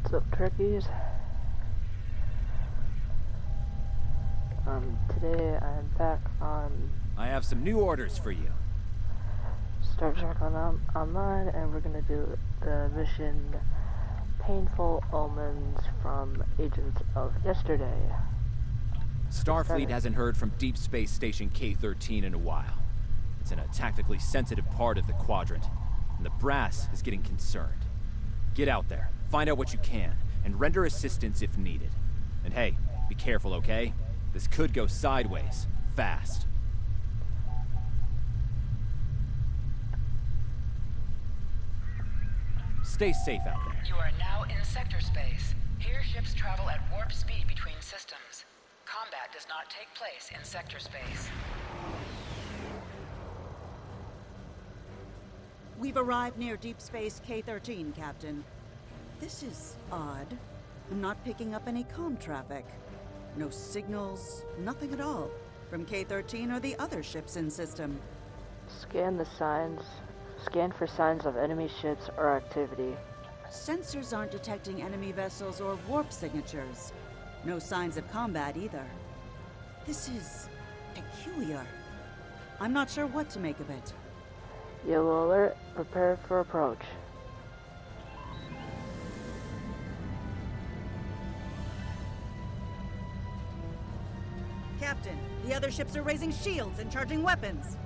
What's up, Trekkies? Today I'm back on I have some new orders for you. Star Trek Online, and we're gonna do the mission Painfull Omens from Agents of Yesterday. Starfleet hasn't heard from Deep Space Station K-13 in a while. It's in a tactically sensitive part of the quadrant, and the brass is getting concerned. Get out there, find out what you can, and render assistance if needed. And hey, be careful, okay? This could go sideways, fast. Stay safe out there. You are now in sector space. Here ships travel at warp speed between systems. Combat does not take place in sector space. We've arrived near Deep Space K-13, Captain. This is odd. I'm not picking up any comm traffic. No signals, nothing at all, from K-13 or the other ships in system. Scan for signs of enemy ships or activity. Sensors aren't detecting enemy vessels or warp signatures. No signs of combat either. This is peculiar. I'm not sure what to make of it. Yellow alert, prepare for approach. Captain, the other ships are raising shields and charging weapons.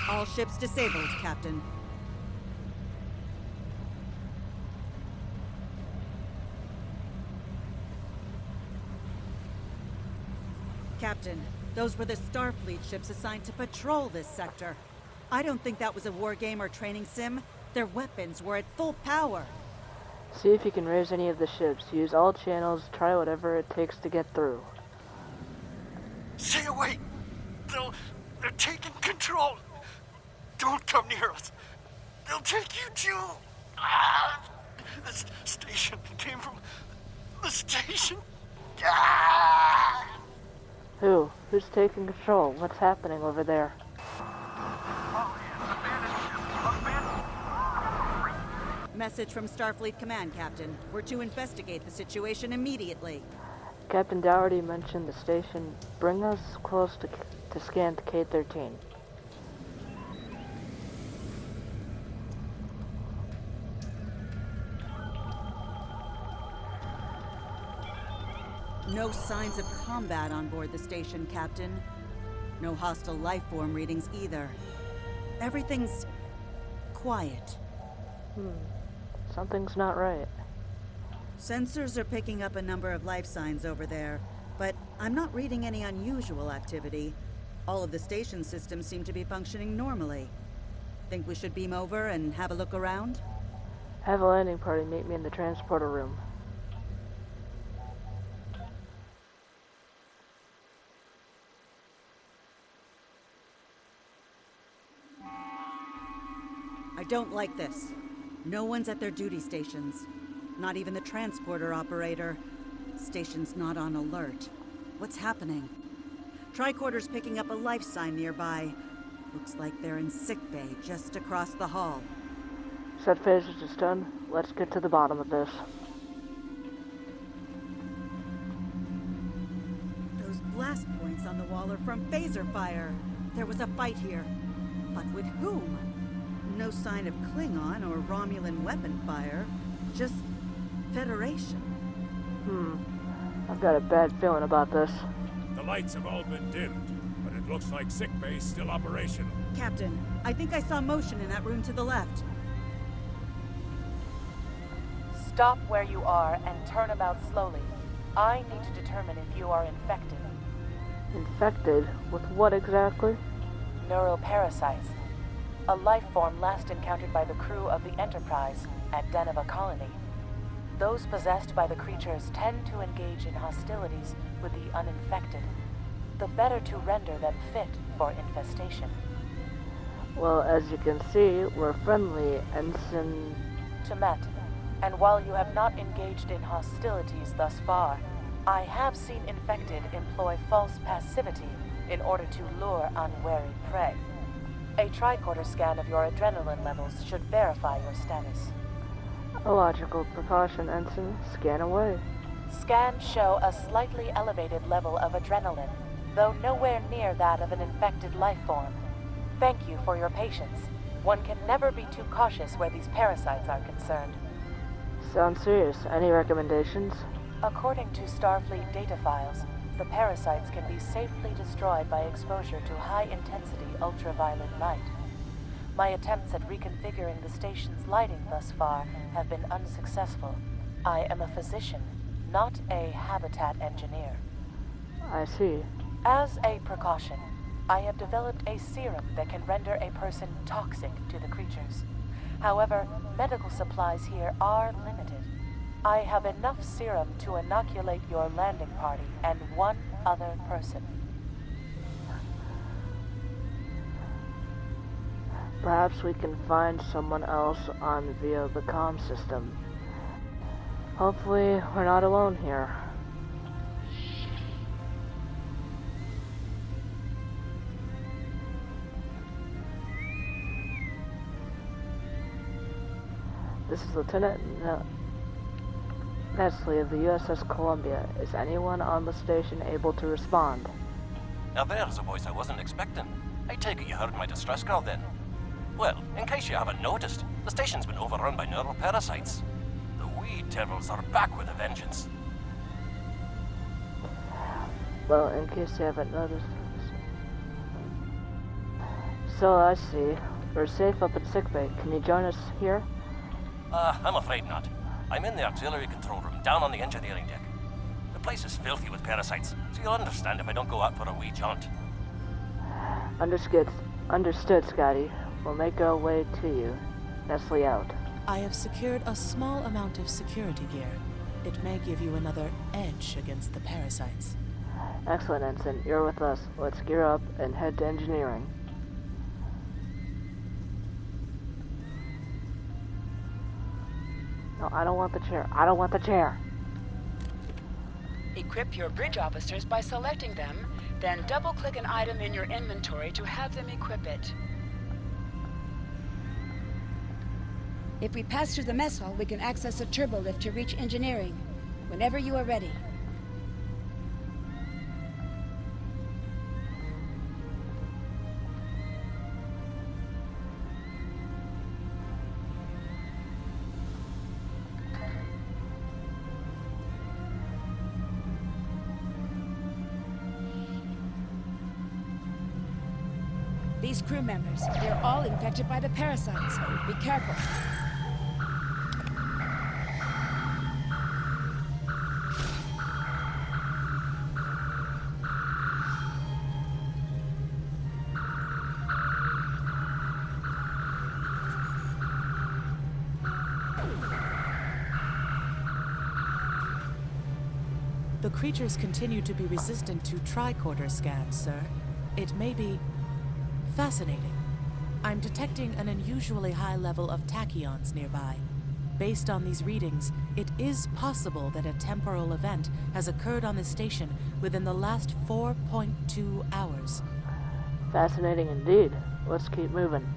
All ships disabled, Captain. Captain, those were the Starfleet ships assigned to patrol this sector. I don't think that was a war game or training sim. Their weapons were at full power. See if you can raise any of the ships. Use all channels, try whatever it takes to get through. Stay away! They're taking control! Don't come near us! They'll take you too! This station came from the station! Who's taking control? What's happening over there? Message from Starfleet Command, Captain. We're to investigate the situation immediately. Captain Dougherty mentioned the station. Bring us close to scan K-13. No signs of combat on board the station, Captain. No hostile life form readings either. Everything's quiet. Something's not right. Sensors are picking up a number of life signs over there, but I'm not reading any unusual activity. All of the station systems seem to be functioning normally. Think we should beam over and have a look around? Have a landing party meet me in the transporter room. I don't like this. No one's at their duty stations. Not even the transporter operator. Station's not on alert. What's happening? Tricorder's picking up a life sign nearby. Looks like they're in sickbay just across the hall. Set phasers to stun. Let's get to the bottom of this. points on the wall are from phaser fire. There was a fight here. But with whom? No sign of Klingon or Romulan weapon fire. Just Federation. I've got a bad feeling about this. The lights have all been dimmed, but it looks like sickbay's still operational. Captain, I think I saw motion in that room to the left. Stop where you are and turn about slowly. I need to determine if you are infected. Infected? With what exactly? Neuroparasites. A life form last encountered by the crew of the Enterprise at Deneva Colony. Those possessed by the creatures tend to engage in hostilities with the uninfected, the better to render them fit for infestation. Well, as you can see, we're friendly, Ensign... Temet, and while you have not engaged in hostilities thus far, I have seen infected employ false passivity in order to lure unwary prey. A tricorder scan of your adrenaline levels should verify your status. A logical precaution, Ensign. Scan away. Scans show a slightly elevated level of adrenaline, though nowhere near that of an infected life form. Thank you for your patience. One can never be too cautious where these parasites are concerned. Sounds serious. Any recommendations? According to Starfleet data files, the parasites can be safely destroyed by exposure to high-intensity ultraviolet light. My attempts at reconfiguring the station's lighting thus far have been unsuccessful. I am a physician, not a habitat engineer. I see. As a precaution, I have developed a serum that can render a person toxic to the creatures. However, medical supplies here are limited. I have enough serum to inoculate your landing party and one other person. Perhaps we can find someone else on via the comm system. Hopefully, we're not alone here. This is Lieutenant Nestle of the USS Columbia. Is anyone on the station able to respond? Now there's a voice I wasn't expecting. I take it you heard my distress call then. Well, in case you haven't noticed, the station's been overrun by neuroparasites. The wee devils are back with a vengeance. Well, in case you haven't noticed. So, I see. We're safe up at sickbay. Can you join us here? I'm afraid not. I'm in the auxiliary control room, down on the engineering deck. The place is filthy with parasites, so you'll understand if I don't go out for a wee jaunt. Understood, Scotty. We'll make our way to you. Nestle out. I have secured a small amount of security gear. It may give you another edge against the parasites. Excellent, Ensign. You're with us. Let's gear up and head to engineering. No, I don't want the chair. I don't want the chair. Equip your bridge officers by selecting them, then double-click an item in your inventory to have them equip it. If we pass through the mess hall, we can access a turbo lift to reach engineering. Whenever you are ready. These crew members, they're all infected by the parasites. Be careful. The creatures continue to be resistant to tricorder scans, sir. It may be fascinating. I'm detecting an unusually high level of tachyons nearby. Based on these readings, it is possible that a temporal event has occurred on the station within the last 4.2 hours. Fascinating indeed. Let's keep moving.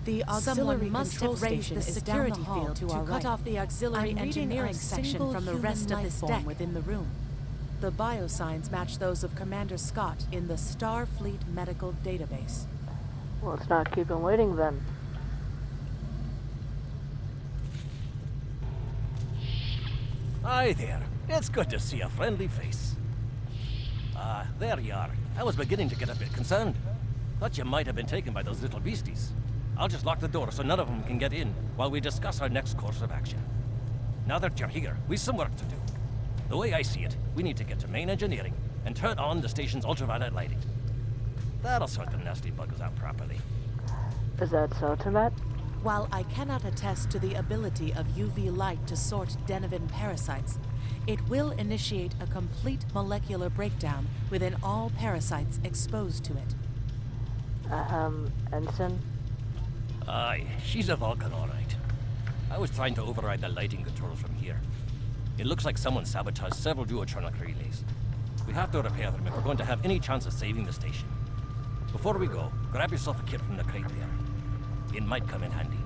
The auxiliary control station is down the hall to cut off the auxiliary engineering section from the rest of this deck within the room. The biosigns match those of Commander Scott in the Starfleet Medical Database. Well, let's not keep him waiting then. Hi there. It's good to see a friendly face. Ah, there you are. I was beginning to get a bit concerned. Thought you might have been taken by those little beasties. I'll just lock the door so none of them can get in while we discuss our next course of action. Now that you're here, we've some work to do. The way I see it, we need to get to main engineering and turn on the station's ultraviolet lighting. That'll sort the nasty buggers out properly. Is that so, Timet? While I cannot attest to the ability of UV light to sort Denivan parasites, it will initiate a complete molecular breakdown within all parasites exposed to it. Ensign? Aye, she's a Vulcan, all right. I was trying to override the lighting controls from here. It looks like someone sabotaged several duotronic relays. We have to repair them if we're going to have any chance of saving the station. Before we go, grab yourself a kit from the crate there. It might come in handy.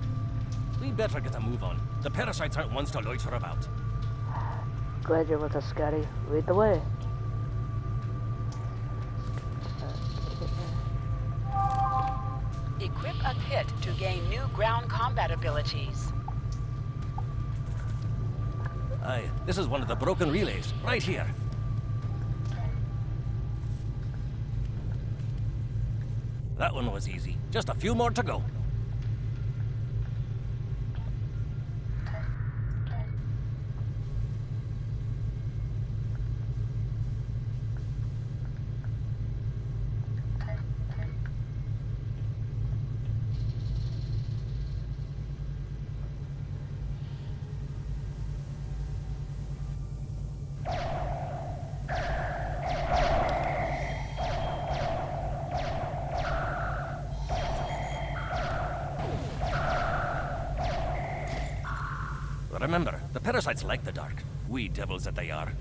We'd better get a move on. The parasites aren't ones to loiter about. Glad you're with us, Scotty. Lead the way. Equip a kit to gain new ground combat abilities. Aye, this is one of the broken relays, right here. That one was easy. Just a few more to go. Remember, the parasites like the dark. Wee devils that they are.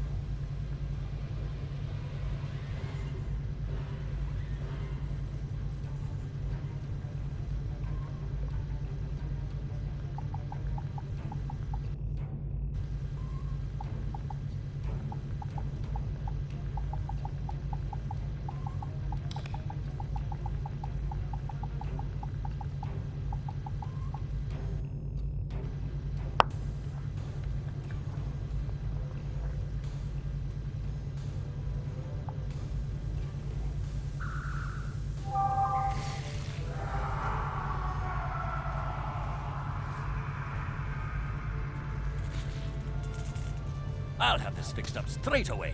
I'll have this fixed up straight away.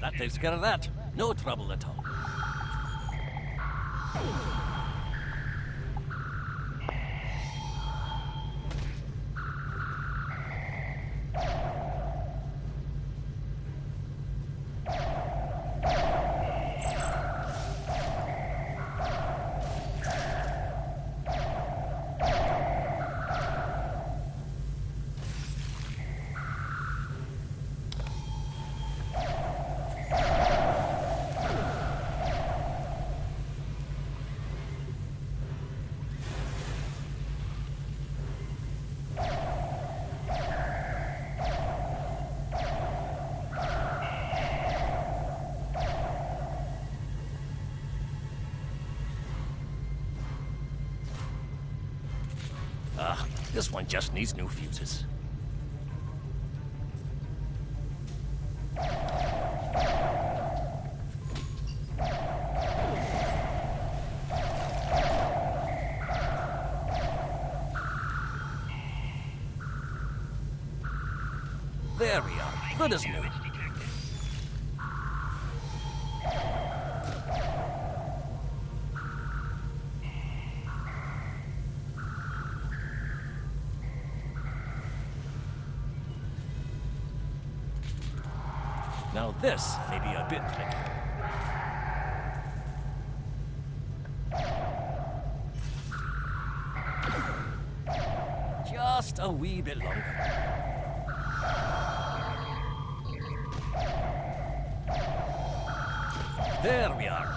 That takes care of that. No trouble at all. This one just needs new fuses. There we are. Good as new. Now this may be a bit tricky. Just a wee bit longer. There we are.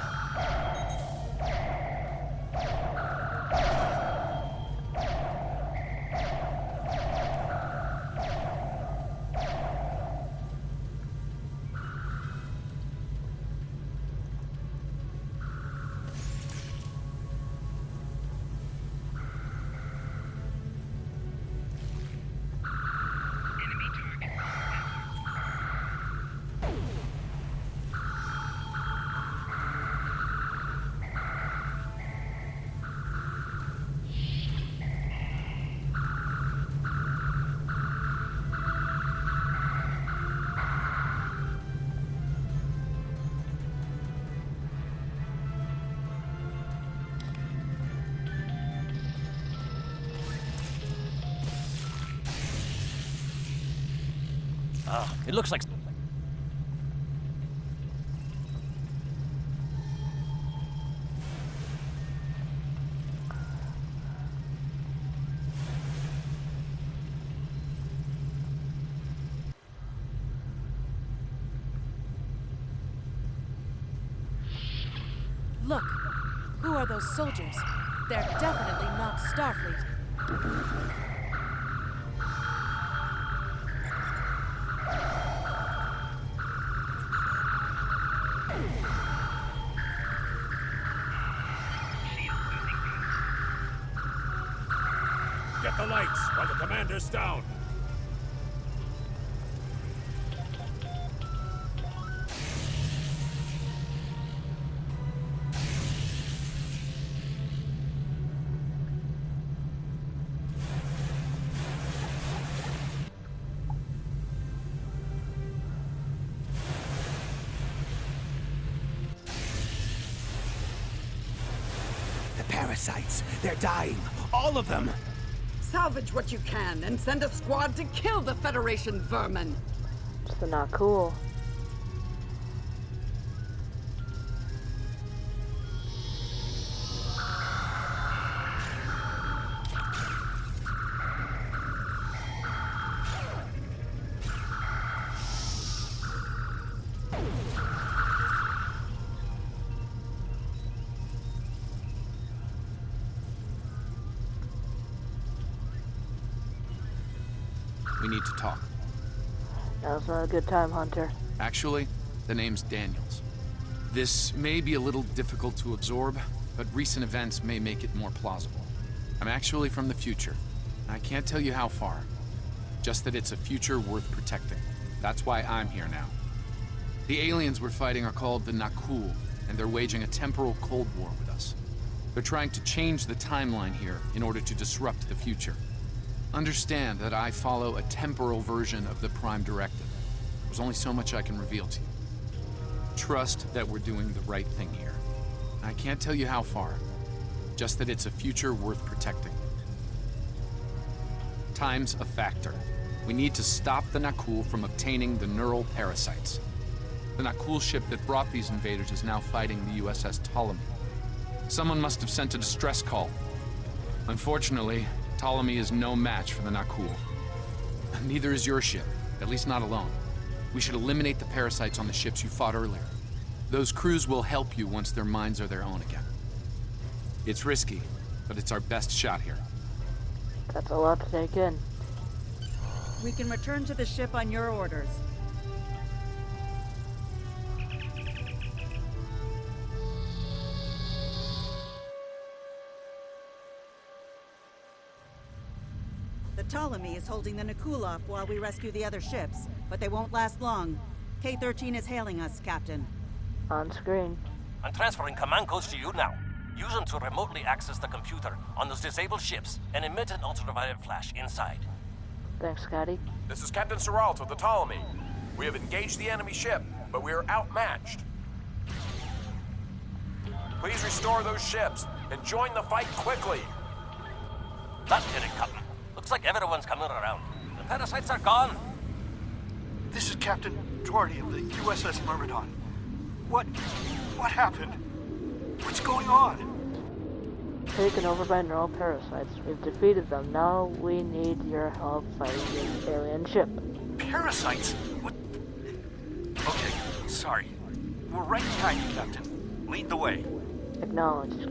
It looks like... Look! Who are those soldiers? They're definitely not Starfleet. Get the lights while the commander's down. The parasites, they're dying. All of them. Salvage what you can and send a squad to kill the Federation vermin. It's not cool. We need to talk. Now's not a good time, Hunter. Actually, the name's Daniels. This may be a little difficult to absorb, but recent events may make it more plausible. I'm actually from the future. I can't tell you how far. Just that it's a future worth protecting. That's why I'm here now. The aliens we're fighting are called the Nakul, and they're waging a temporal Cold War with us. They're trying to change the timeline here in order to disrupt the future. Understand that I follow a temporal version of the Prime Directive. There's only so much I can reveal to you. Trust that we're doing the right thing here. I can't tell you how far, just that it's a future worth protecting. Time's a factor. We need to stop the Nakul from obtaining the neural parasites. The Nakul ship that brought these invaders is now fighting the USS Ptolemy. Someone must have sent a distress call. Unfortunately, Ptolemy is no match for the Nakul. Neither is your ship, at least not alone. We should eliminate the parasites on the ships you fought earlier. Those crews will help you once their minds are their own again. It's risky, but it's our best shot here. That's a lot to take in. We can return to the ship on your orders. The Ptolemy is holding the Nakul off while we rescue the other ships, but they won't last long. K-13 is hailing us, Captain. On screen. I'm transferring command codes to you now. Use them to remotely access the computer on those disabled ships and emit an ultraviolet flash inside. Thanks, Scotty. This is Captain Seralt of the Ptolemy. We have engaged the enemy ship, but we are outmatched. Please restore those ships and join the fight quickly. That did it, Captain. Looks like everyone's coming around. The parasites are gone. This is Captain Duarte of the USS Myrmidon. What happened? What's going on? Taken over by neural parasites. We've defeated them. Now we need your help fighting this alien ship. Parasites? What? Okay, sorry. We're right behind you, Captain. Lead the way. Acknowledged.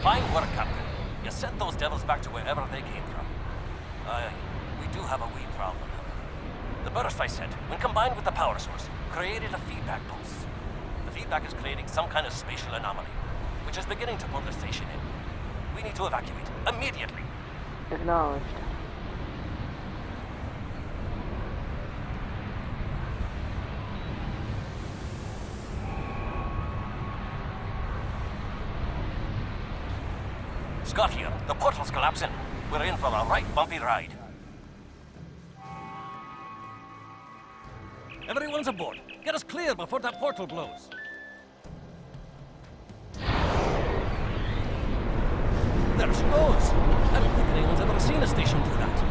Fine work, Captain. You sent those devils back to wherever they came from. We do have a wee problem, however. The burst I sent, when combined with the power source, created a feedback pulse. The feedback is creating some kind of spatial anomaly, which is beginning to pull the station in. We need to evacuate, immediately. Acknowledged. Scott here. The portal's collapsing. We're in for a right bumpy ride. Everyone's aboard. Get us clear before that portal blows. There she goes. I don't think anyone's ever seen a station do that.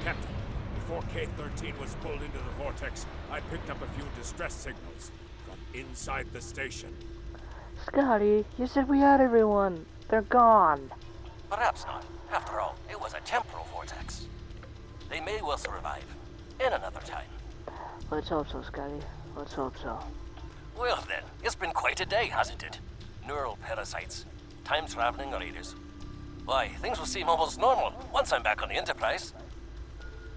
Captain, before K-13 was pulled into the vortex, I picked up a few distress signals from inside the station. Scotty, you said we had everyone. They're gone. Perhaps not. After all, it was a temporal vortex. They may well survive. In another time. Let's hope so, Scotty. Let's hope so. Well then, it's been quite a day, hasn't it? Neural parasites, time-traveling raiders. Why, things will seem almost normal once I'm back on the Enterprise.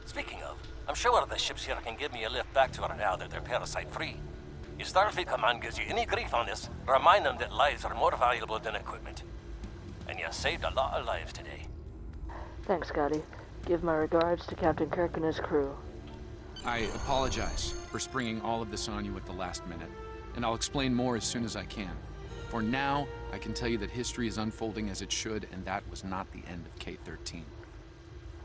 Speaking of, I'm sure the ships here can give me a lift back to her now that they're parasite-free. If Starfleet Command gives you any grief on this, remind them that lives are more valuable than equipment. And you saved a lot of lives today. Thanks, Scotty. Give my regards to Captain Kirk and his crew. I apologize for springing all of this on you at the last minute, and I'll explain more as soon as I can. For now, I can tell you that history is unfolding as it should, and that was not the end of K-13.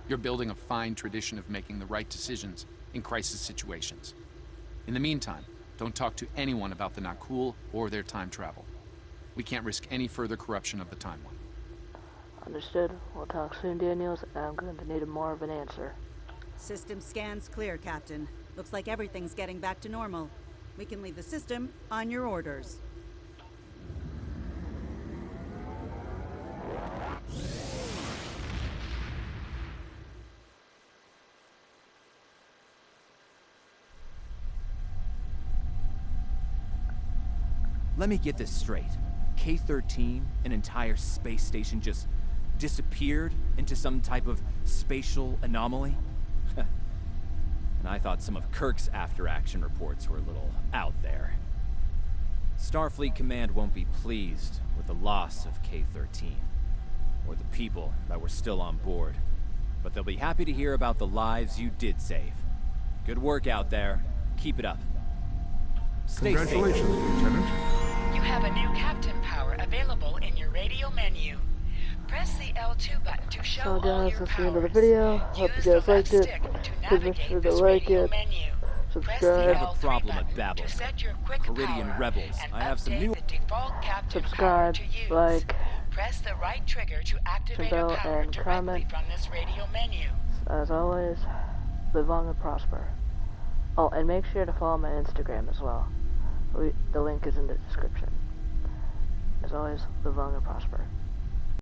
You're building a fine tradition of making the right decisions in crisis situations. In the meantime, don't talk to anyone about the Nakul or their time travel. We can't risk any further corruption of the timeline. Understood. We'll talk soon, Daniels, and I'm going to need more of an answer. System scans clear, Captain. Looks like everything's getting back to normal. We can leave the system on your orders. Let me get this straight. K-13, an entire space station, just disappeared into some type of spatial anomaly? And I thought some of Kirk's after-action reports were a little out there. Starfleet Command won't be pleased with the loss of K-13, or the people that were still on board. But they'll be happy to hear about the lives you did save. Good work out there. Keep it up. Stay safe. Congratulations, Lieutenant. You have a new captain power available in your radio menu. Press the L2 button to show So all guys, your that's the end of the powers. video. Hope Use you guys the liked left it. stick to Please make sure navigate to this like radio it, menu. Press the subscribe, I have a L3 problem button at Babel. to set your quick Floridian power rebels. and I have some update new... the default captain subscribe, power to use. like, Press the right trigger to activate bell, a power and directly comment. from this radio menu. As always, live long and prosper. Oh, and make sure to follow my Instagram as well. The link is in the description. As always, live long and prosper.